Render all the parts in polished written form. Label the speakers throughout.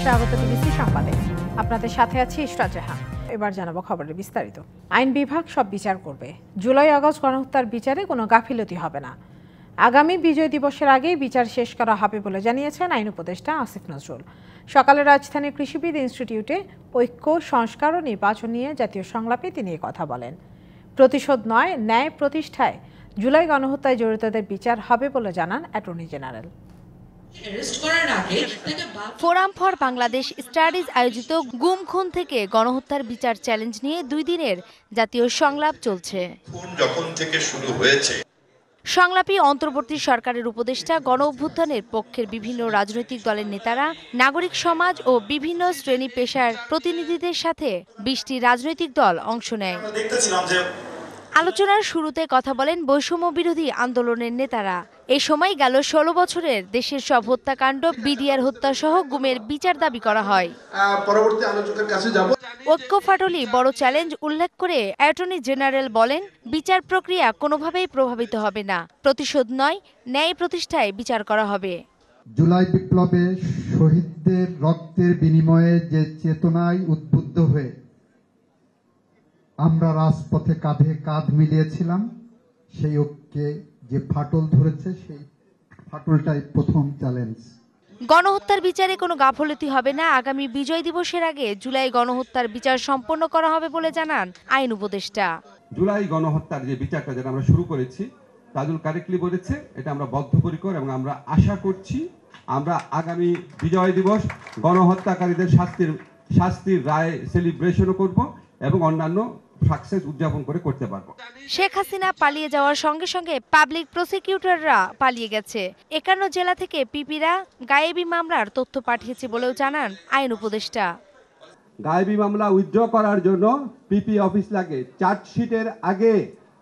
Speaker 1: স্বাগত ডিবিসি সংবাদে। আপনাদের সাথে আছি ইশরাত জাহান। এবার জানাবো খবরের বিস্তারিত। আইন বিভাগ সব বিচার করবে। জুলাই আগস্ট গণহত্যার বিচারে কোনো গাফিলতি হবে না। আগামী বিজয় দিবসের আগেই বিচার শেষ করা হবে বলে জানিয়েছেন আইন উপদেষ্টা আসিফ নজরুল। সকালে রাজধানীর কৃষিবিদ ইনস্টিটিউটে ঐক্য, সংস্কার ও নির্বাচন নিয়ে জাতীয় সংলাপে তিনি কথা বলেন। প্রতিশোধ নয়, ন্যায় প্রতিষ্ঠায় জুলাই গণহত্যায় জড়িতদের বিচার হবে বলে জানান attorney general.
Speaker 2: Forum for Bangladesh studies আয়োজিত গুম খুন থেকে গণহত্যার বিচার চ্যালেঞ্জ নিয়ে 2 দিনের জাতীয় সংলাপ চলছে।
Speaker 3: যখন থেকে শুরু হয়েছে,
Speaker 2: সংলাপে অন্তর্বর্তী সরকারের উপদেষ্টা, গণ অভ্যুত্থানের পক্ষের বিভিন্ন রাজনৈতিক দলের নেতারা, নাগরিক সমাজ ও বিভিন্ন শ্রেণী পেশার প্রতিনিধিদের সাথে 20টি রাজনৈতিক দল অংশ নেয়। আলোচনার শুরুতে কথা বলেন বৈষম্য বিরোধী আন্দোলনের নেতারা। এ সময় গেল 16 বছরের দেশের সব হত্যাকাণ্ড, বিডিআর হত্যা সহ গুমের বিচার দাবি করা হয়।
Speaker 4: পরবর্তী আলোচকের কাছে যাব।
Speaker 2: ঐক্য ফাটলি বড় চ্যালেঞ্জ উল্লেখ করে অ্যাটর্নি জেনারেল বলেন, বিচার প্রক্রিয়া কোনোভাবেই প্রভাবিত হবে না। প্রতিশোধ নয়, ন্যায় প্রতিষ্ঠায় বিচার করা হবে।
Speaker 5: জুলাই বিপ্লবে শহীদদের রক্তের বিনিময়ে যে চেতনায় উদ্বুদ্ধ হয়ে আমরা রাজপথে কাঁধে কাঁধ মিলিয়েছিলাম, সেই ঐক্যে যে ফাটল ধরেছে, সেই ফাটলটাই প্রথম চ্যালেঞ্জ।
Speaker 2: গণহত্যার বিচারে কোনো গাফলতি হবে না। আগামী বিজয় দিবসের আগে জুলাই গণহত্যার বিচার সম্পন্ন করা হবে বলে জানান আইন উপদেষ্টা।
Speaker 6: জুলাই গণহত্যার যে বিচারটা যেটা আমরা শুরু করেছি, তাজুল কারেক্টলি বলেছে, এটা আমরা বদ্ধপরিকর এবং আমরা আশা করছি আমরা আগামী বিজয় দিবস গণহত্যাকারীদের শাস্তির রায় সেলিব্রেশনও করব এবং অন্যান্য সাকসেস উদযাপন করতে পারবো।
Speaker 2: শেখ হাসিনা পালিয়ে যাওয়ার সঙ্গে সঙ্গে পাবলিক প্রসিকিউটররা পালিয়ে গেছে। 51 জেলা থেকে পিপিরা গায়েবী মামলার তথ্য পাঠিয়েছে বলেও জানান আইন উপদেষ্টা।
Speaker 6: গায়েবী মামলা উইথড্র করার জন্য পিপি অফিস লাগে। চার্জশিটের আগে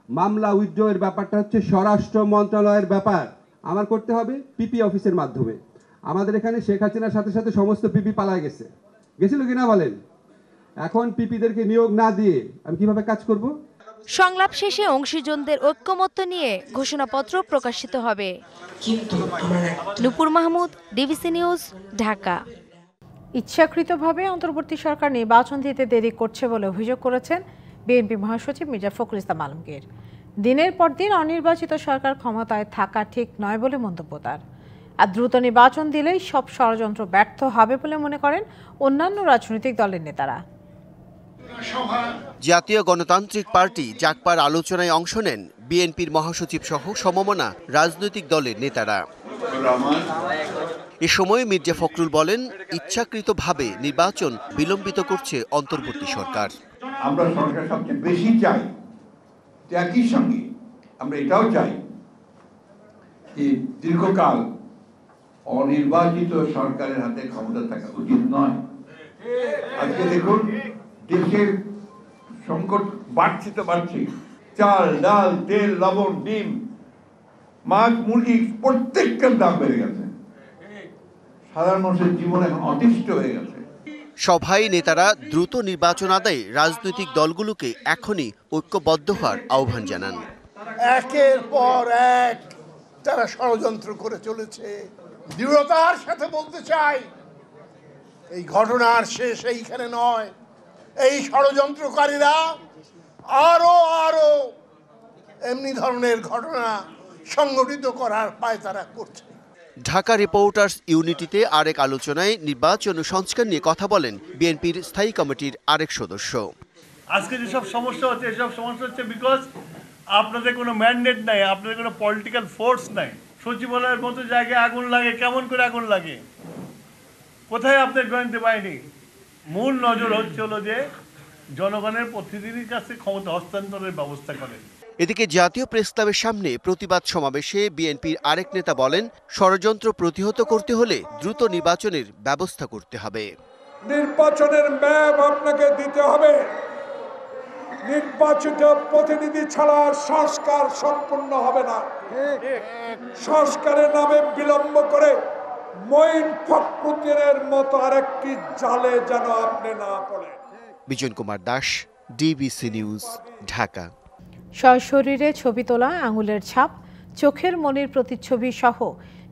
Speaker 6: মামলা উইথড্র এর ব্যাপারটা হচ্ছে স্বরাষ্ট্র মন্ত্রণালয়ের ব্যাপার। আমার করতে হবে পিপি অফিসের মাধ্যমে। আমাদের এখানে শেখ হাসিনার সাথে সাথে সমস্ত পিপি পালায় গেছিল কিনা বলেন? এখন পিপিদেরকে নিয়োগ না দিয়ে আমি কিভাবে কাজ করব?
Speaker 2: সংলাপ শেষে অংশীজনদের ঐক্যমত্য নিয়ে ঘোষণাপত্র প্রকাশিত হবে। নূপুর মাহমুদ, ডিবিসি নিউজ, ঢাকা।
Speaker 1: ইচ্ছাকৃতভাবে অন্তর্বর্তী সরকার নির্বাচন দিতে দেরি করছে বলে অভিযোগ করেছেন বিএনপি মহাসচিব মির্জা ফখরুল ইসলাম আলমগীর। দিনের পর দিন অনির্বাচিত সরকার ক্ষমতায় থাকা ঠিক নয় বলে মন্তব্য তার। আর দ্রুত নির্বাচন দিলেই সব ষড়যন্ত্র ব্যর্থ হবে বলে মনে করেন অন্যান্য রাজনৈতিক দলের নেতারা।
Speaker 7: জাতীয় গণতান্ত্রিক পার্টি জাগপার আলোচনায় অংশ নেন বিএনপির মহাসচিব সহ সমমনা রাজনৈতিক দলের নেতারা। এ সময় মির্জা ফখরুল বলেন, ইচ্ছাকৃতভাবে নির্বাচন বিলম্বিত করছে অন্তর্বর্তী সরকার।
Speaker 4: আমরা সরকার সবচেয়ে বেশি চাই, একই সঙ্গে আমরা এটাও চাই যে দীর্ঘকাল অনির্বাচিত সরকারের হাতে ক্ষমতা থাকা উচিত নয়। আজকে দেখুন দেশের সংকট বাড়ছে তো বাড়ছে। চাল, ডাল, তেল, লবণ, ডিম, মাছ, মুরগি প্রত্যেকটার দাম বেড়ে গেছে। সাধারণ মানুষের জীবন এখন অতিষ্ঠ হয়ে গেছে।
Speaker 7: সভায় নেতারা দ্রুত নির্বাচন আদায়ে রাজনৈতিক দলগুলোকে এখনই ঐক্যবদ্ধ হওয়ার আহ্বান জানান।
Speaker 8: একের পর এক তারা ষড়যন্ত্র করে চলেছে। দৃঢ়তার সাথে বলতে চাই, এই ঘটনার শেষ এইখানে নয়। এই ষড়যন্ত্রকারীরা আরো এমনি ধরনের ঘটনা সংগঠিত করার পায়তারা করছে।
Speaker 7: ঢাকা রিপোর্টার্স ইউনিটিতে আরেক আলোচনায় নির্বাচন ও সংস্কার নিয়ে কথা বলেন বিএনপির স্থায়ী কমিটির আরেক সদস্য।
Speaker 9: আজকে যেসব সমস্যা হচ্ছে, এসব সমস্যা হচ্ছে বিকজ আপনাদের কোনো ম্যান্ডেট নাই, আপনাদের কোনো পলিটিক্যাল ফোর্স নাই। সচিবালয়ের মতো জায়গায় আগুন লাগে, কেমন করে আগুন লাগে, কোথায় আপনার গোয়েন্দা বাহিনী? মূল নজর হলো যে জনগণের প্রতিনিধির কাছে ক্ষমতা হস্তান্তরের ব্যবস্থা করে।
Speaker 7: এদিকে জাতীয় প্রেস ক্লাবের সামনে প্রতিবাদ সমাবেশে বিএনপির আরেক নেতা বলেন, ষড়যন্ত্র প্রতিহত করতে হলে দ্রুত নির্বাচনের ব্যবস্থা করতে হবে।
Speaker 10: নির্বাচনের ম্যাপ আপনাকে দিতে হবে। নির্বাচিত প্রতিনিধি ছাড়া সংস্কার সম্পূর্ণ হবে না। সংস্কারের নামে বিলম্ব করে মঈন ফখরুদ্দিনের মতো আরেকটি জালে যেন আপনি না পড়েন।
Speaker 7: Bijan Kumar Das, DBC news, Dhaka.
Speaker 1: সশরীরে ছবি তোলা, আঙুলের ছাপ, চোখের মনির প্রতিচ্ছবি সহ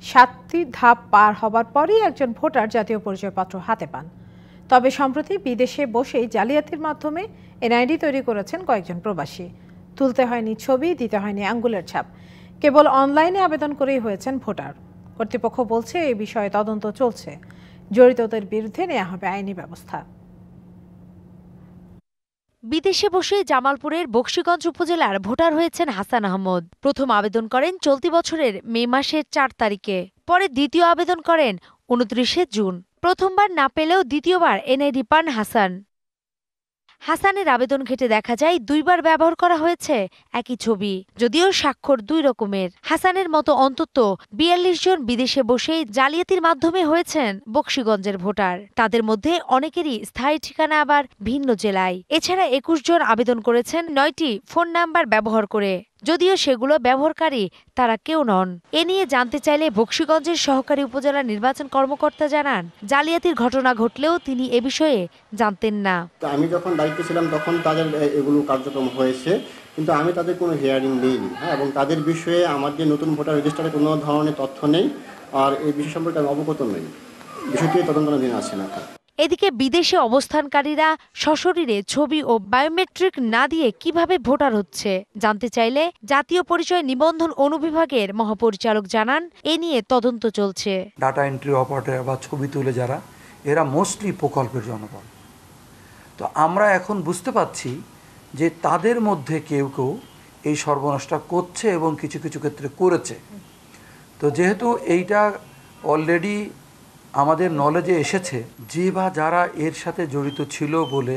Speaker 1: 7টি ধাপ পার হবার পরই একজন ভোটার জাতীয় পরিচয়পত্র হাতে পান। তবে সম্প্রতি বিদেশে বসেই জালিয়াতির মাধ্যমে এনআইডি তৈরি করেছেন কয়েকজন প্রবাসী। তুলতে হয়নি ছবি, দিতে হয়নি আঙ্গুলের ছাপ, কেবল অনলাইনে আবেদন করেই হয়েছেন ভোটার। কর্তৃপক্ষ বলছে এই বিষয়ে তদন্ত চলছে, জড়িতদের বিরুদ্ধে নেওয়া হবে আইনি ব্যবস্থা।
Speaker 2: বিদেশে বসে জামালপুরের বকশীগঞ্জ উপজেলার ভোটার হয়েছেন হাসান আহমদ। প্রথম আবেদন করেন চলতি বছরের মে মাসের 4 তারিখে, পরে দ্বিতীয় আবেদন করেন 29 জুন। প্রথমবার না পেলেও দ্বিতীয়বার এনআইডি পান হাসান। হাসানের আবেদন ঘেঁটে দেখা যায় 2বার ব্যবহার করা হয়েছে একই ছবি, যদিও স্বাক্ষর 2 রকমের। হাসানের মতো অন্তত 42 জন বিদেশে বসেই জালিয়াতির মাধ্যমে হয়েছেন বকশীগঞ্জের ভোটার। তাদের মধ্যে অনেকেরই স্থায়ী ঠিকানা আবার ভিন্ন জেলায়। এছাড়া 21 জন আবেদন করেছেন 9টি ফোন নাম্বার ব্যবহার করে, যদিও সেগুলো ব্যবহারকারী তারা কেউ নন। এ নিয়ে জানতে চাইলে বকশীগঞ্জের সহকারী উপজেলা নির্বাচন কর্মকর্তা জানান, জালিয়াতির ঘটনা ঘটলেও তিনি এ বিষয়ে জানতেন না।
Speaker 11: আমি যখন দায়িত্বে ছিলাম তখন তাদের এগুলো কার্যক্রম হয়েছে, কিন্তু আমি তাদের কোনো হিয়ারিং নিইনি। এবং তাদের বিষয়ে আমার যে নতুন ভোটার রেজিস্টারে কোনো ধরনের তথ্য নেই, আর এই বিষয় সম্পর্কে আমি অবগত নই। বিষয়টি তদন্তাধীন আছে না।
Speaker 2: এদিকে বিদেশে অবস্থানকারীরা সশরীরে ছবি ও বায়োমেট্রিক না দিয়ে কিভাবে ভোটার হচ্ছে জানতে চাইলে জাতীয় পরিচয় নিবন্ধন অনুবিভাগের মহাপরিচালক জানান, এ নিয়ে তদন্ত চলছে।
Speaker 12: ডাটা এন্ট্রি অপারেটর বা ছবি তুলে যারা, এরা মোস্টলি প্রকল্পের জনগণ। তো আমরা এখন বুঝতে পারছি যে তাদের মধ্যে কেউ কেউ এই সর্বনাশটা করছে এবং কিছু কিছু ক্ষেত্রে করেছে। তো যেহেতু এইটা অলরেডি আমাদের নলেজে এসেছে, যে বা যারা এর সাথে জড়িত ছিল বলে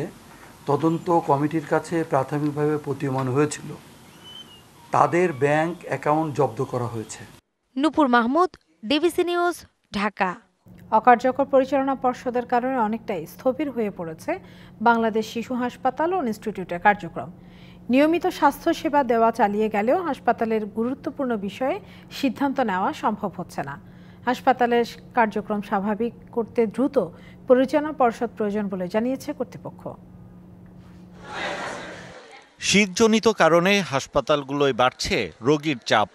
Speaker 12: তদন্ত কমিটির কাছে প্রাথমিকভাবে প্রতীয়মান হয়েছিল, তাদের ব্যাংক অ্যাকাউন্ট জব্দ করা হয়েছে।
Speaker 2: নূপুর মাহমুদ, ডিবিসি নিউজ, ঢাকা।
Speaker 1: অকার্যকর পরিচালনা পর্ষদের কারণে অনেকটাই স্থবির হয়ে পড়েছে বাংলাদেশ শিশু হাসপাতাল ও ইনস্টিটিউটের কার্যক্রম। নিয়মিত স্বাস্থ্যসেবা দেওয়া চালিয়ে গেলেও হাসপাতালের গুরুত্বপূর্ণ বিষয়ে সিদ্ধান্ত নেওয়া সম্ভব হচ্ছে না। হাসপাতালের কার্যক্রম স্বাভাবিক করতে দ্রুত পরিচালনা পর্ষদ প্রয়োজন বলে জানিয়েছে কর্তৃপক্ষ।
Speaker 13: শীতজনিত কারণে হাসপাতালগুলোয় বাড়ছে রোগীর চাপ।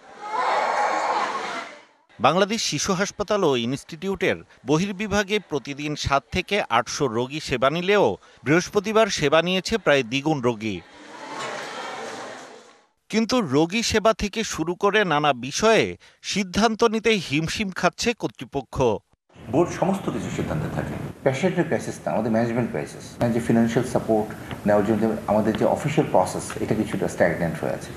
Speaker 13: বাংলাদেশ শিশু হাসপাতাল ও ইনস্টিটিউটের বহির্বিভাগে প্রতিদিন 7 থেকে 800 রোগী সেবা নিলেও বৃহস্পতিবার সেবা নিয়েছে প্রায় দ্বিগুণ রোগী। কিন্তু রোগী সেবা থেকে শুরু করে নানা বিষয়ে সিদ্ধান্ত নিতে হিমশিম খাচ্ছে কর্তৃপক্ষ।
Speaker 14: বোর্ড সমস্ত কিছু সিদ্ধান্ত থাকে। পেশেন্টের ক্রাইসিস না, আমাদের ম্যানেজমেন্ট ক্রাইসিস। যে ফিনান্সিয়াল সাপোর্ট নেওয়ার জন্য আমাদের যে অফিসিয়াল প্রসেস, এটা কিছুটা স্ট্যাগন্যান্ট হয়ে আছে।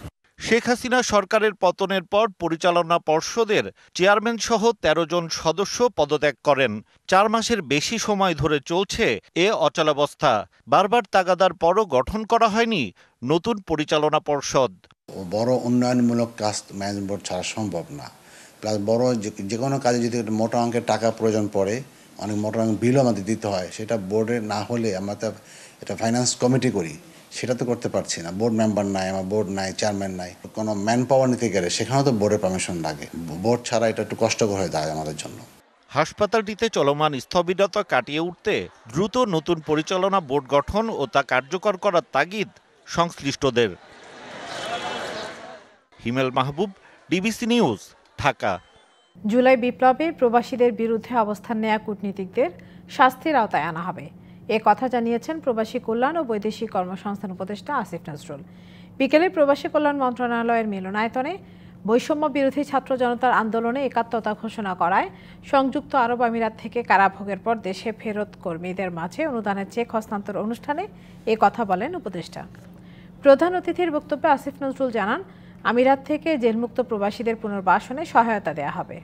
Speaker 13: শেখ হাসিনা সরকারের পতনের পর পরিচালনা পর্ষদের চেয়ারম্যান সহ 13 জন সদস্য পদত্যাগ করেন। 4 মাসের বেশি সময় ধরে চলছে এ অচলাবস্থা। বারবার তাগাদার পরও গঠন করা হয়নি নতুন পরিচালনা পর্ষদ।
Speaker 15: বড় উন্নয়নমূলক কাজ ম্যানেজমেন্ট বোর্ড ছাড়া সম্ভব না। প্লাস বড় যে কোনো কাজে যদি মোটা অঙ্কের টাকা প্রয়োজন পড়ে, অনেক মোটা অঙ্কের বিলও আমাদের দিতে হয়, সেটা বোর্ডে না হলে আমরা তো এটা ফাইন্যান্স কমিটি করি, সেটা তো করতে পারছি না। বোর্ড মেম্বার নাই, আমার বোর্ড নাই, চেয়ারম্যান নাই। কোনো ম্যান পাওয়ার নিতে গেলে সেখানেও তো বোর্ডের পারমিশন লাগে। বোর্ড ছাড়া এটা একটু কষ্টকর হয়ে যায় আমাদের জন্য।
Speaker 13: হাসপাতালটিতে চলমান স্থবিরতা কাটিয়ে উঠতে দ্রুত নতুন পরিচালনা বোর্ড গঠন ও তা কার্যকর করার তাগিদ সংশ্লিষ্টদের। হিমেল মাহবুব, ডিবিসি নিউজ, ঢাকা।
Speaker 1: জুলাই বিপ্লবে প্রবাসীদের বিরুদ্ধে অবস্থান নেয়া কূটনীতিকদের শাস্তির আওতায় আনা হবে, এ কথা জানিয়েছেন প্রবাসী কল্যাণ ও বৈদেশিক কর্মসংস্থান উপদেষ্টা আসিফ নজরুল। বিকেলে প্রবাসী কল্যাণ মন্ত্রণালয়ের মিলনায়তনে বৈষম্য বিরোধী ছাত্র জনতার আন্দোলনে একাত্মতা ঘোষণা করায় সংযুক্ত আরব আমিরাত থেকে কারাভোগের পর দেশে ফেরত কর্মীদের মাঝে অনুদানের চেক হস্তান্তর অনুষ্ঠানে এ কথা বলেন উপদেষ্টা। প্রধান অতিথির বক্তব্যে আসিফ নজরুল জানান, আমিরাত থেকে জেলমুক্ত প্রবাসীদের পুনর্বাসনে সহায়তা দেওয়া হবে।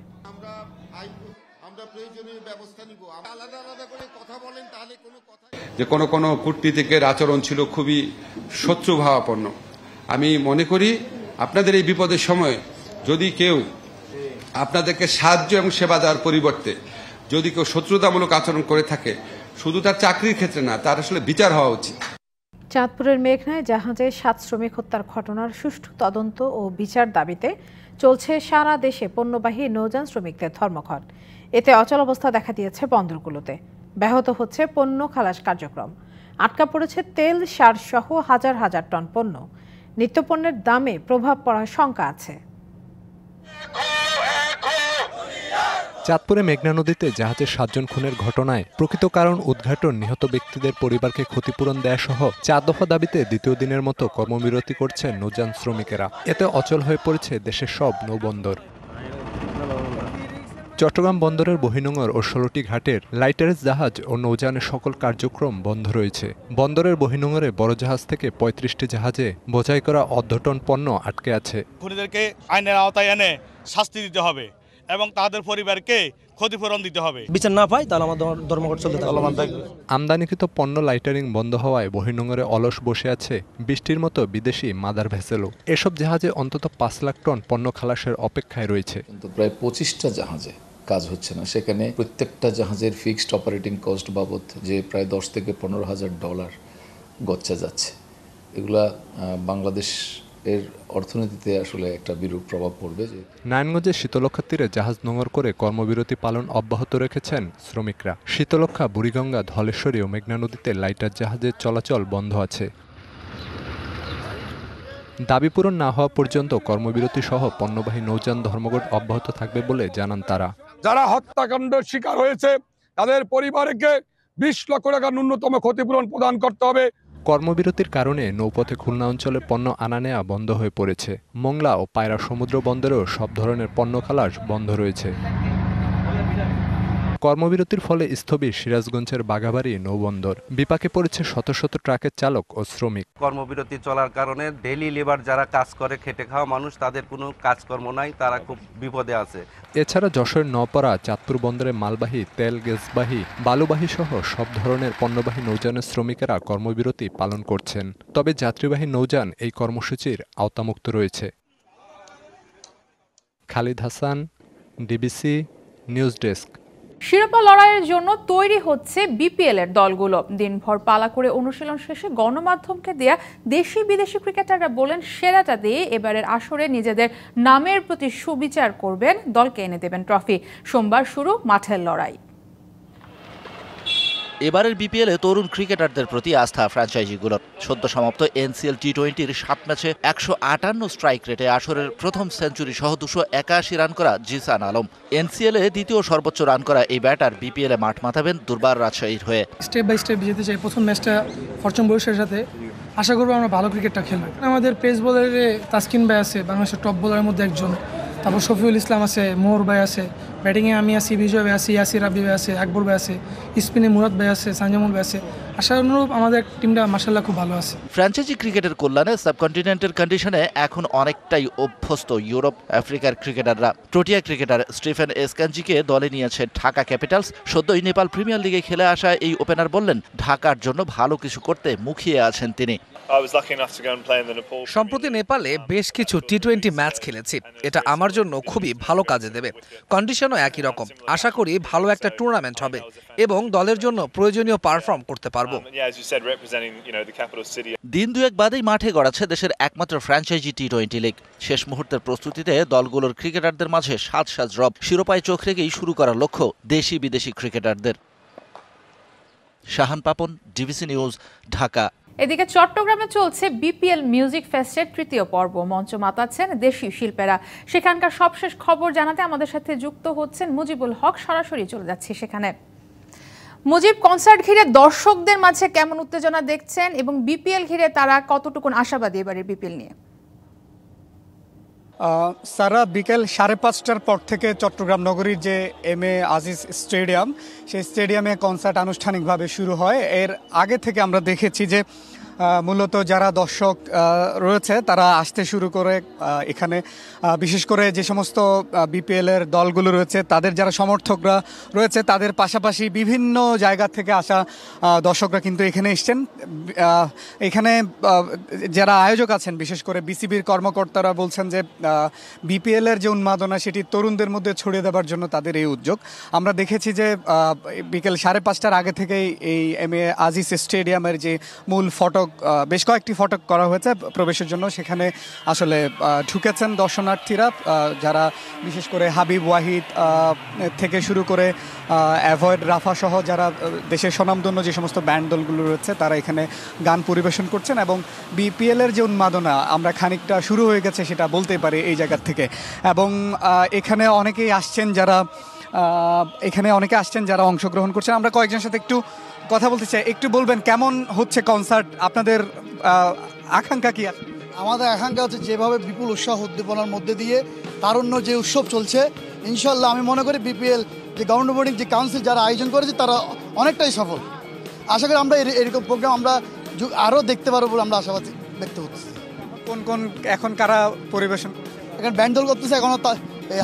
Speaker 6: যে কোনো কূটনীতিকের আচরণ ছিল খুবই শত্রুভাবাপন্ন। আমি মনে করি আপনাদের এই বিপদের সময় যদি কেউ আপনাদেরকে সাহায্য এবং সেবা দেওয়ার পরিবর্তে যদি কেউ শত্রুতামূলক আচরণ করে থাকে, শুধু তার চাকরির ক্ষেত্রে না, তার আসলে বিচার হওয়া উচিত।
Speaker 1: চাঁদপুরের মেঘনায় জাহাজে 7 শ্রমিক হত্যার ঘটনার সুষ্ঠু তদন্ত ও বিচার দাবিতে চলছে সারা দেশে পণ্যবাহী নৌযান শ্রমিকদের ধর্মঘট। এতে অচলাবস্থা দেখা দিয়েছে বন্দরগুলোতে, ব্যাহত হচ্ছে পণ্য খালাস কার্যক্রম, আটকা পড়েছে তেল, সার সহ হাজার হাজার টন পণ্য। নিত্যপণ্যের দামে প্রভাব পড়ার শঙ্কা আছে।
Speaker 16: চাঁদপুরে মেঘনা নদীতে জাহাজের 7 জন খুনের ঘটনায় প্রকৃত কারণ উদ্ঘাটন, নিহত ব্যক্তিদের পরিবারকে ক্ষতিপূরণ দেয়া সহ 4 দফা দাবিতে দ্বিতীয় দিনের মতো কর্মবিরতি করছেন নৌযান শ্রমিকেরা। এতে অচল হয়ে পড়েছে দেশের সব নৌবন্দর। চট্টগ্রাম বন্দরের বহিনোঙর ও 16টি ঘাটের লাইটারেজ জাহাজ ও নৌযানের সকল কার্যক্রম বন্ধ রয়েছে। বন্দরের বহিনোঙরে বড় জাহাজ থেকে 35টি জাহাজে বোঝাই করা অর্ধটন পণ্য আটকে আছে।
Speaker 17: খুনিদেরকে আইনের আওতায় এনে শাস্তি দিতে হবে এবং তাদের পরিবারকে ক্ষতিপূরণ দিতে হবে। বিচার না পাই তাহলে আমাদের ধর্মঘট চলতে থাকবে।
Speaker 16: আমদানিকৃত পণ্য লাইটারিং বন্ধ হওয়ায় বহিনোঙরে অলস বসে আছে 20টির মতো বিদেশি মাদার ভেসেলও। এসব জাহাজে অন্তত 5 লাখ টন পণ্য খালাসের অপেক্ষায় রয়েছে।
Speaker 18: কিন্তু প্রায় 25টা জাহাজে কাজ হচ্ছে না। সেখানে প্রত্যেকটা জাহাজের ফিক্সড অপারেটিং কস্ট বাবদ যে প্রায় $10 থেকে $15,000 গচ্চা যাচ্ছে। এগুলা বাংলাদেশ এর অর্থনীতিতে আসলে একটা বিরূপ প্রভাব পড়বে।
Speaker 16: নারায়ণগঞ্জের শীতলক্ষা তীরে জাহাজ নোঙর করে কর্মবিরতি পালন অব্যাহত রেখেছেন শ্রমিকরা। শীতলক্ষা, বুড়িগঙ্গা, ধলেশ্বরী ও মেঘনা নদীতে লাইটার জাহাজের চলাচল বন্ধ আছে। দাবি পূরণ না হওয়া পর্যন্ত কর্মবিরতি সহ পণ্যবাহী নৌযান ধর্মঘট অব্যাহত থাকবে বলে জানান তারা।
Speaker 10: যারা হত্যাকাণ্ডের শিকার হয়েছে তাদের পরিবারকে 20 লক্ষ টাকা ন্যূনতম ক্ষতিপূরণ প্রদান করতে হবে।
Speaker 16: কর্মবিরতির কারণে নৌপথে খুলনা অঞ্চলে পণ্য আনা নেওয়া বন্ধ হয়ে পড়েছে। মোংলা ও পায়রা সমুদ্র বন্দরেও সব ধরনের পণ্য খালাস বন্ধ রয়েছে। কর্মবিরতির ফলে স্থবির সিরাজগঞ্জের বাঘাবাড়ি নৌবন্দর। বিপাকে পড়েছে শত শত ট্রাকের চালক ও শ্রমিক।
Speaker 19: কর্মবিরতি চলার কারণে ডেইলি লেবার যারা কাজ করে, খেটে খাওয়া মানুষ, তাদের কোনো কাজকর্ম নাই, তারা খুব বিপদে আছে।
Speaker 16: এছাড়া যশোর নওপাড়া, চাঁদপুর বন্দরে মালবাহী, তেল গ্যাসবাহী, বালুবাহী সহ সব ধরনের পণ্যবাহী নৌযানের শ্রমিকেরা কর্মবিরতি পালন করছেন। তবে যাত্রীবাহী নৌযান এই কর্মসূচির আওতামুক্ত রয়েছে। Khalid Hasan, DBC news desk.
Speaker 20: শিরোপা লড়াইয়ের জন্য তৈরি হচ্ছে বিপিএল এর দলগুলো। দিনভর পালা করে অনুশীলন শেষে গণমাধ্যমকে দেয়া দেশি বিদেশি ক্রিকেটাররা বলেন সেরাটা দিয়ে এবারের আসরে নিজেদের নামের প্রতি সুবিচার করবেন, দলকে এনে দেবেন ট্রফি। সোমবার শুরু মাঠের লড়াই।
Speaker 21: এবারের বিপিএলে তরুণ ক্রিকেটারদের প্রতি আস্থা ফ্র্যাঞ্চাইজিগুলোর। সদ্য সমাপ্ত এনসিএল টি20-র 7 ম্যাচে 158 স্ট্রাইক রেটে আসরের প্রথম সেঞ্চুরি সহ 281 রান করা জিসান আলম। এনসিএলে দ্বিতীয় সর্বোচ্চ রান করা এই ব্যাটার বিপিএলে মাঠ মাতাবেন দুর্বার রাজশাহীর হয়ে।
Speaker 22: স্টেপ বাই স্টেপ যেতে চাই। প্রথম ম্যাচটা ফরচুন বরিশালের সাথে, আশা করবো আমরা ভালো ক্রিকেটটা খেলবো। আমাদের পেস বোলারে তাসকিন ভাই আছে, বাংলাদেশের টপ বোলারের মধ্যে একজন। তারপর শফিউল ইসলাম আছে, মোহর ভাই আছে, ব্যাটিংয়ে আমি আছি, বিজয় ভাই আছে, ইয়াসির রাব্বি ভাই আছে, আকবর ভাই আছে, স্পিনে মুরাদ ভাই আছে, সানজামুল ভাই আছে। আশা অনুরূপ আমাদের টিমটা মাশাআল্লাহ খুব ভালো আছে।
Speaker 21: ফ্র্যাঞ্চাইজি ক্রিকেটের কল্যাণে সাবকন্টিনেন্টের কন্ডিশনে এখন অনেকটাই অভ্যস্ত ইউরোপ আফ্রিকার ক্রিকেটাররা। প্রোটিয়া ক্রিকেটার স্টিফেন এসকানজিকে দলে নিয়েছে ঢাকা ক্যাপিটালস। সদ্যই নেপাল প্রিমিয়ার লিগে খেলে আসা এই ওপেনার বললেন ঢাকার জন্য ভালো কিছু করতে মুখিয়ে আছেন তিনি।
Speaker 23: সম্প্রতি নেপালে বেশ কিছু টি20 ম্যাচ খেলেছি, এটা আমার জন্য খুবই ভালো কাজে দেবে। কন্ডিশনও একই রকম। আশা করি ভালো একটা টুর্নামেন্ট হবে এবং দলের জন্য প্রয়োজনীয় পারফর্ম করতে পারবো।
Speaker 21: দিন দুয়েক বাদেই মাঠে গড়াচ্ছে দেশের একমাত্র ফ্র্যাঞ্চাইজি টি20 লিগ। শেষ মুহূর্তের প্রস্তুতিতে দলগুলোর ক্রিকেটারদের মাঝে সাজ রব। শিরোপায় চোখ রেখেই শুরু করার লক্ষ্য দেশি বিদেশি ক্রিকেটারদের। Shahan Papon, DBC news, Dhaka.
Speaker 20: এদিকে চট্টগ্রামে চলছে বিপিএল মিউজিক ফেস্টের তৃতীয় পর্ব। মঞ্চ মাতাচ্ছেন দেশি শিল্পীরা। সেখানকার সবশেষ খবর জানাতে আমাদের সাথে যুক্ত হচ্ছেন মুজিবুল হক। সরাসরি চলে যাচ্ছি সেখানে। মুজিব, কনসার্ট ঘিরে দর্শকদের মাঝে কেমন উত্তেজনা দেখছেন এবং বিপিএল ঘিরে তারা কতটুকু আশাবাদী এবারের বিপিএল নিয়ে?
Speaker 24: সারা বিকেল 5:30টার পর থেকে চট্টগ্রাম নগরীর যে এম.এ. আজিজ স্টেডিয়াম, সেই স্টেডিয়ামে কনসার্ট আনুষ্ঠানিকভাবে শুরু হয়। এর আগে থেকে আমরা দেখেছি যে মূলত যারা দর্শক রয়েছে তারা আসতে শুরু করে এখানে, বিশেষ করে যে সমস্ত বিপিএলের দলগুলো রয়েছে তাদের যারা সমর্থকরা রয়েছে তাদের পাশাপাশি বিভিন্ন জায়গা থেকে আসা দর্শকরা কিন্তু এখানে এসছেন। এখানে যারা আয়োজক আছেন, বিশেষ করে বিসিবির কর্মকর্তারা বলছেন যে বিপিএলের যে উন্মাদনা সেটি তরুণদের মধ্যে ছড়িয়ে দেওয়ার জন্য তাদের এই উদ্যোগ। আমরা দেখেছি যে বিকেল 5:30টার আগে থেকেই এই এম.এ. আজিজ স্টেডিয়ামের যে মূল ফটক, বেশ কয়েকটি ফটক করা হয়েছে প্রবেশের জন্য। সেখানে আসলে ঢুকেছেন দর্শনার্থীরা, যারা বিশেষ করে হাবিব ওয়াহিদ থেকে শুরু করে অ্যাভয়েড রাফা সহ যারা দেশের স্বনামধন্য যে সমস্ত ব্যান্ড দলগুলো রয়েছে তারা এখানে গান পরিবেশন করছেন। এবং বিপিএলের যে উন্মাদনা আমরা খানিকটা শুরু হয়ে গেছে সেটা বলতে পারি এই জায়গার থেকে। এবং এখানে অনেকেই আসছেন যারা এখানে অনেকে আসছেন যারা অংশগ্রহণ করছেন। আমরা কয়েকজনের সাথে একটু কথা বলতে চাই। একটু বলবেন কেমন হচ্ছে কনসার্ট, আপনাদের আকাঙ্ক্ষা কি?
Speaker 3: আমাদের আকাঙ্ক্ষা হচ্ছে যেভাবে বিপুল উৎসাহ উদ্দীপনার মধ্যে দিয়ে তারুণ্য যে উৎসব চলছে, ইনশাল্লাহ আমি মনে করি বিপিএল যে গভর্নমেন্ট বডি যে কাউন্সিল যারা আয়োজন করেছে তারা অনেকটাই সফল। আশা করি আমরা এরকম প্রোগ্রাম আমরা আরও দেখতে পারবো বলে আমরা আশাবাদী ব্যক্ত করতেছি।
Speaker 24: কোন কোন এখন কারা পরিবেশন?
Speaker 3: এখন ব্যান্ড দল করতেছে, এখনও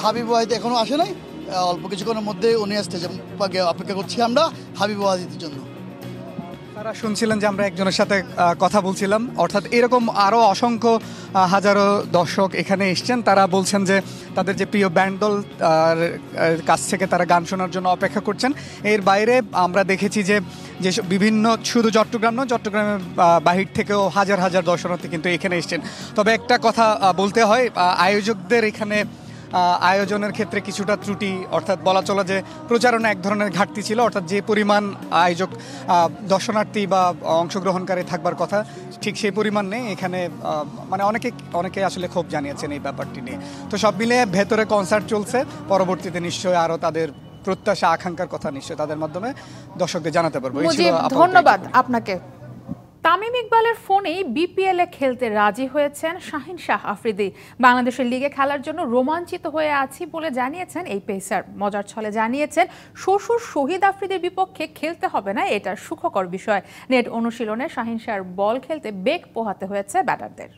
Speaker 3: হাবিব ওয়াহিদ এখনও আসে নাই, অল্প কিছুক্ষণের মধ্যে উনি স্টেজে অপেক্ষা করছি আমরা হাবিব ওয়াহিদের জন্য।
Speaker 24: তারা শুনছিলেন যে আমরা একজনের সাথে কথা বলছিলাম, অর্থাৎ এরকম আরও অসংখ্য হাজারো দর্শক এখানে এসছেন। তারা বলছেন যে তাদের যে প্রিয় ব্যান্ড দল কাছ থেকে তারা গান শোনার জন্য অপেক্ষা করছেন। এর বাইরে আমরা দেখেছি যে বিভিন্ন শুধু চট্টগ্রাম নয়, চট্টগ্রামের বাহির থেকেও হাজার হাজার দর্শনার্থী কিন্তু এখানে এসছেন। তবে একটা কথা বলতে হয়, আয়োজকদের এখানে আয়োজনের ক্ষেত্রে কিছুটা ত্রুটি, অর্থাৎ বলা চলে যে প্রচারণা এক ধরনের ঘাটতি ছিল। অর্থাৎ যে পরিমাণ আয়োজক দর্শনার্থী বা অংশগ্রহণকারী থাকবার কথা ঠিক সেই পরিমাণ নেই এখানে। মানে অনেকে আসলে ক্ষোভ জানিয়েছেন এই ব্যাপারটি নিয়ে। তো সব মিলিয়ে ভেতরে কনসার্ট চলছে, পরবর্তীতে নিশ্চয়ই আরও তাদের প্রত্যাশা আকাঙ্ক্ষার কথা নিশ্চয়ই তাদের মাধ্যমে দর্শকদের জানাতে পারবো।
Speaker 20: ধন্যবাদ আপনাকে। তামিম ইকবালের ফোনেই বিপিএল এ খেলতে রাজি হয়েছেন শাহিন শাহ আফ্রিদি। বাংলাদেশের লিগে খেলার জন্য রোমাঞ্চিত হয়ে আছি বলে জানিয়েছেন এই পেসার। মজার ছলে জানিয়েছেন শ্বশুর শহীদ আফ্রিদির বিপক্ষে খেলতে হবে না, এটা সুখকর বিষয়। নেট অনুশীলনে শাহিন শাহর বল খেলতে বেগ পোহাতে হয়েছে ব্যাটারদের।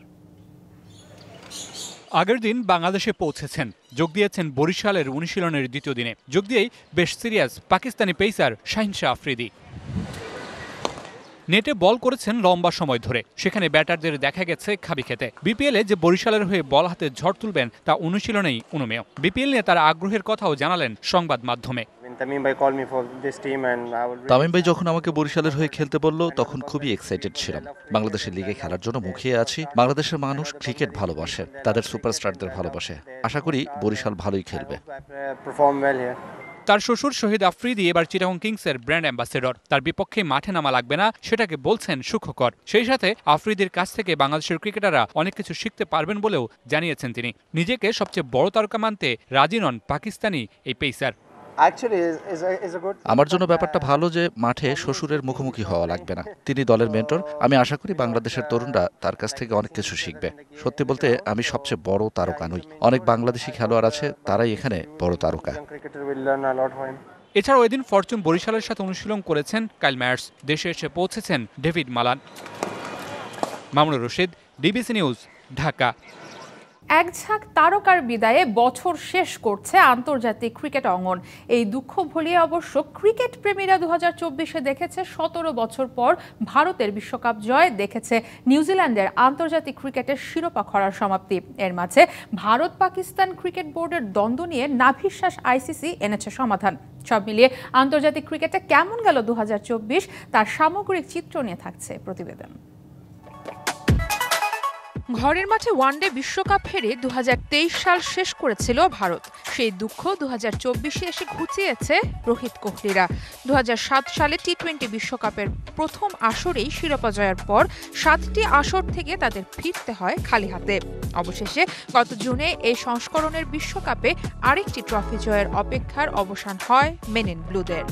Speaker 4: আগের দিন বাংলাদেশে পৌঁছেছেন, যোগ দিয়েছেন বরিশালের অনুশীলনের দ্বিতীয় দিনে। যোগ দিয়েই বেশ সিরিয়াস পাকিস্তানি পেসার শাহিন শাহ আফ্রিদি। নেটে বল করেছেন লম্বা সময় ধরে, সেখানে ব্যাটারদের দেখা গেছে খাবি খেতে। বিপিএলে যে বরিশালের হয়ে বল হাতে ঝড় তুলবেন তা অনুশীলনেই অনুমেয়। বিপিএল নিয়ে তার আগ্রহের কথাও জানালেন সংবাদ মাধ্যমে।
Speaker 21: তামিম ভাই যখন আমাকে বরিশালের হয়ে খেলতে বলল তখন খুবই এক্সাইটেড ছিলাম। বাংলাদেশের লিগে খেলার জন্য মুখিয়ে আছি। বাংলাদেশের মানুষ ক্রিকেট ভালোবাসে, তাদের সুপারস্টারদের ভালোবাসে। আশা করি বরিশাল ভালোই খেলবে।
Speaker 4: তার শ্বশুর শহীদ আফ্রিদি এবার চিটাগং কিংসের ব্র্যান্ড অ্যাম্বাসেডর। তার বিপক্ষে মাঠে নামা লাগবে না, সেটাকে বলছেন সুখকর। সেই সাথে আফ্রিদির কাছ থেকে বাংলাদেশের ক্রিকেটাররা অনেক কিছু শিখতে পারবেন বলেও জানিয়েছেন তিনি। নিজেকে সবচেয়ে বড় তারকা মানতে রাজি নন পাকিস্তানি এই পেসার।
Speaker 21: আমার জন্য ব্যাপারটা ভালো যে মাঠে শ্বশুরের মুখোমুখি হওয়া লাগবে না। তিনি দলের মেন্টর। আমি আশা করি বাংলাদেশের তরুণরা তার কাছ থেকে অনেক কিছু শিখবে। সত্যি বলতে আমি সবচেয়ে বড় তারকা নই, অনেক বাংলাদেশি খেলোয়াড় আছে, তারাই এখানে বড় তারকা।
Speaker 4: এছাড়াও এদিন ফরচুন বরিশালের সাথে অনুশীলন করেছেন কাইল ম্যায়ার্স। দেশে এসে পৌঁছেছেন David Malan. Mamunur Rashid, DBC news, Dhaka.
Speaker 20: এক ঝাঁক তারকার বিদায়ে বছর শেষ করছে আন্তর্জাতিক ক্রিকেট অঙ্গন। এই দুঃখ ভুলিয়ে অবশ্য ক্রিকেট প্রেমীরা 2024-এ দেখেছে 17 বছর পর ভারতের বিশ্বকাপ জয়, দেখেছে নিউজিল্যান্ডের আন্তর্জাতিক ক্রিকেটের শিরোপা খরার সমাপ্তি। এর মাঝে ভারত পাকিস্তান ক্রিকেট বোর্ডের দ্বন্দ্ব নিয়ে নাভিশ্বাস আইসিসি এনেছে সমাধান। সব মিলিয়ে আন্তর্জাতিক ক্রিকেটে কেমন গেল 2024 তার সামগ্রিক চিত্র নিয়ে থাকছে প্রতিবেদন। ঘরের মাঠে ওয়ানডে বিশ্বকাপ হেরে 2023 সাল শেষ করেছিল ভারত। সেই দুঃখ 2024-এ এসে ঘুচিয়েছে রোহিত কোহলিরা। 2007 সালে টি-20 বিশ্বকাপের প্রথম আসরেই শিরোপা জয়ের পর 7টি আসর থেকে তাদের ফিরতে হয় খালি হাতে। অবশেষে গত জুনে এই সংস্করণের বিশ্বকাপে আরেকটি ট্রফি জয়ের অপেক্ষার অবসান হয় মেন ইন ব্লুদের।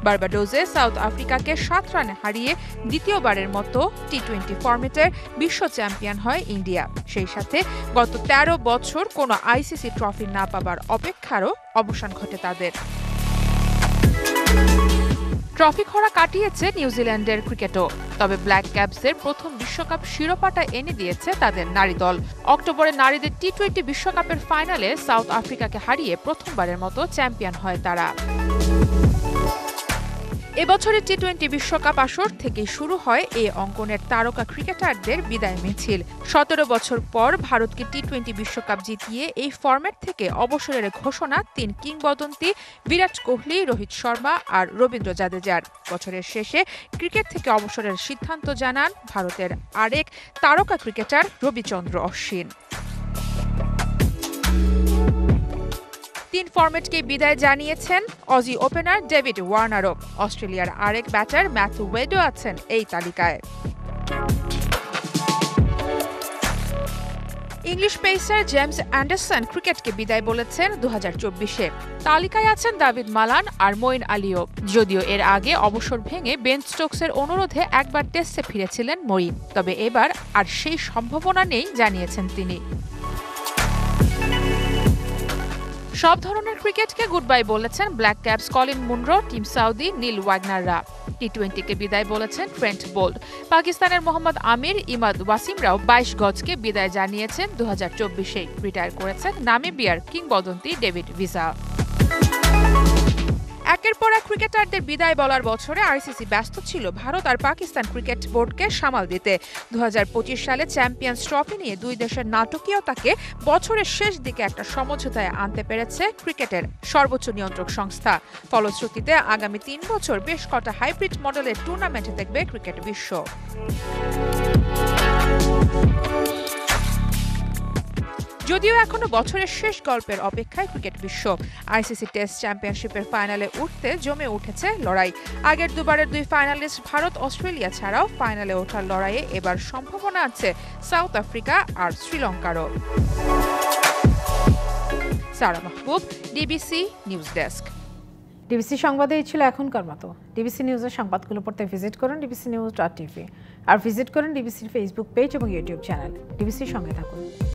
Speaker 20: বার্বাডোজে সাউথ আফ্রিকাকে 7 রানে হারিয়ে দ্বিতীয়বারের মতো টি-20 ফরম্যাটের বিশ্ব চ্যাম্পিয়ন হয় ইন্ডিয়া। সেই সাথে গত 13 বছর কোনো আইসিসি ট্রফি না পাবার অপেক্ষারও অবসান ঘটে তাদের। ট্রফি খরা কাটিয়েছে নিউজিল্যান্ডের ক্রিকেটও, তবে ব্ল্যাক ক্যাপসের প্রথম বিশ্বকাপ শিরোপাটা এনে দিয়েছে তাদের নারী দল। অক্টোবরে নারীদের টি-20 বিশ্বকাপের ফাইনালে সাউথ আফ্রিকাকে হারিয়ে প্রথমবারের মতো চ্যাম্পিয়ন হয় তারা। এবছরের টি-20 বিশ্বকাপ আসর থেকেই শুরু হয় এই অঙ্গনের তারকা ক্রিকেটারদের বিদায় মিছিল। 17 বছর পর ভারতকে টি-20 বিশ্বকাপ জিতিয়ে এই ফরম্যাট থেকে অবসরের ঘোষণা 3 কিংবদন্তি বিরাট কোহলি, রোহিত শর্মা আর রবীন্দ্র জাদেজার। বছরের শেষে ক্রিকেট থেকে অবসরের সিদ্ধান্ত জানান ভারতের আরেক তারকা ক্রিকেটার রবিচন্দ্র অশ্বিন। 3 ফরম্যাটকে বিদায় জানিয়েছেন অজি ওপেনার ডেভিড ওয়ার্নারও। অস্ট্রেলিয়ার আরেক ব্যাটার ম্যাথু ওয়েডও আছেন এই তালিকায়। ইংলিশ পেসার জেমস অ্যান্ডারসন ক্রিকেটকে বিদায় বলেছেন 2024-এ। তালিকায় আছেন দাভিদ মালান আর মঈন আলীও। যদিও এর আগে অবসর ভেঙে বেন স্টোকসের অনুরোধে একবার টেস্টে ফিরেছিলেন মঈন, তবে এবার আর সেই সম্ভাবনা নেই জানিয়েছেন তিনি। সব ধরনের ক্রিকেটকে গুড বাই বলেছেন Black Caps Colin Munro, Tim Southee, Neil ওয়াগনাররা। টি-20কে বিদায় বলেছেন ট্রেন্ট বোল্ট। পাকিস্তানের মোহাম্মদ আমির, ইমাদ ওয়াসিমরাও 22 গজকে বিদায় জানিয়েছেন 2024-এ। রিটায়ার করেছেন নামিবিয়ার কিংবদন্তি ডেভিড ভিসা। একের পর এক ক্রিকেটারদের বিদায় বলার বছরে আইসিসি ব্যস্ত ছিল ভারত আর পাকিস্তান ক্রিকেট বোর্ডকে সামাল দিতে। 2025 সালে চ্যাম্পিয়ন্স ট্রফি নিয়ে দুই দেশের নাটকীয়তাকে বছরের শেষ দিকে একটা সমঝোতায় আনতে পেরেছে ক্রিকেটের সর্বোচ্চ নিয়ন্ত্রক সংস্থা। ফলশ্রুতিতে আগামী 3 বছর বেশ কটা হাইব্রিড মডেলের টুর্নামেন্ট দেখবে ক্রিকেট বিশ্ব। যদিও এখনো বছরের শেষ গল্পের অপেক্ষায় ক্রিকেট বিশ্ব। আইসিসি টেস্ট চ্যাম্পিয়নশিপের ফাইনালে উঠতে জমে উঠেছে লড়াই। আগের দুবারের দুই ফাইনালিস্ট ভারত, অস্ট্রেলিয়া ছাড়াও ফাইনালে ওঠার লড়াইয়ে এবার সম্ভাবনা আছে সাউথ আফ্রিকা আর শ্রীলঙ্কারও। সারা মাহবুব, ডিবিসি নিউজ ডেস্ক।
Speaker 1: ডিবিসি সংবাদে এই ছিল এখনকার মতো। ডিবিসি নিউজের সংবাদগুলো পড়তে ভিজিট করুন dbcnews.tv আর ভিজিট করুন ডিবিসির ফেসবুক পেজ এবং ইউটিউব চ্যানেল। ডিবিসির সঙ্গে থাকুন।